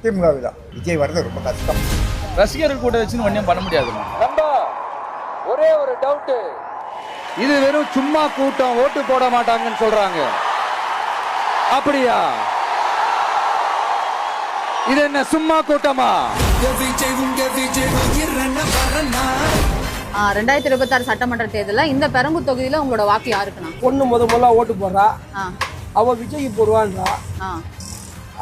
திமுகவில் தான். விஜய் வர்றது ரொம்ப கஷ்டம். ரசிகர்கள் கூட வச்சுன்னு ஒன்றும் பண்ண முடியாது. ஒரே ஒரு டவுட், இது வெறும் சும்மா கூட்டம், ஓட்டு போட மாட்டாங்கன்னு சொல்றாங்க, அப்படியா? இது என்ன சும்மா கூட்டமா? 2026 சட்டமன்ற தேர்தலில் இந்த பெரம்பூர் தொகுதியில உங்களோட வாக்கு யாருக்குண்ணா? பொண்ணு முதல்ல ஓட்டு போடுறா, அவ விஜய்க்கு போடுவான்றா,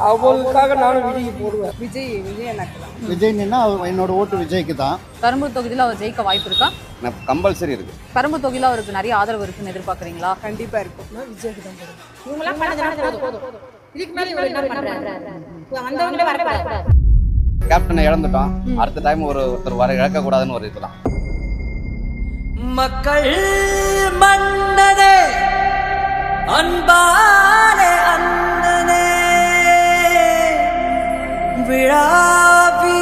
அவளுக்காக நானும் விஜய்க்கு போடுவேன். விஜய் எனக்கு தான். விஜய்னா என்னோட ஓட்டு விஜய்க்கு தான். பெரம்பூர் தொகுதியில் அவர் ஜெயிக்க வாய்ப்பு இருக்கா? கம்பல்சரி இருக்கு. பெரம்பூர் தொகுதியில் அவருக்கு நிறைய ஆதரவு இருக்குன்னு எதிர்பார்க்குறீங்களா? கண்டிப்பா இருக்கும். நான் விஜய்க்கு தான் போடுவேன். கேப்டனை இழந்துட்டோம், அடுத்த டைம் ஒருத்தர் வர இழக்க கூடாதுன்னு ஒரு இதுதான். மக்கள் மன்னனே அன்பாலே அண்ணனே விழாவீரனே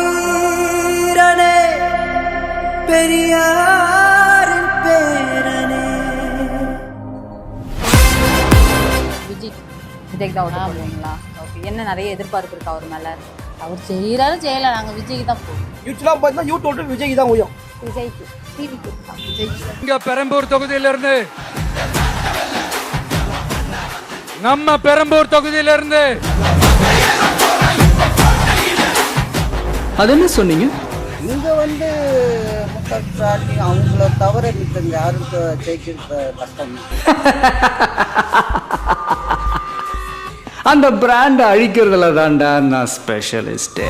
பெரியாரின் பேரனே. விஜய்க்கு தான் ஓட்டு போடுவீங்களா? ஓகே. என்ன நிறைய எதிர்பார்ப்பு இருக்கா அவர் மேல? அவர் செய்யறாரு செய்யல, நாங்க விஜய்க்கு தான் போடுவோம். யூத்லாம் பார்த்தா யூத் ஓட்டு விஜய்க்கு தான் உயம். விஜய்க்கு டிவிக்கு விஜய்க்கு. இங்க பெரம்பூர் தொகுதியிலிருந்து, நம்ம பெரம்பூர் தொகுதியிலிருந்து. அது என்ன சொன்னீங்க? இங்க முக ஸ்டாலின் அவங்கள தவிர மித்தவங்க யாரும் ஜெயிக்கிறது கஷ்டம். அந்த பிராண்ட் அழிக்கிறதுல தான்டா நான் ஸ்பெஷலிஸ்ட்.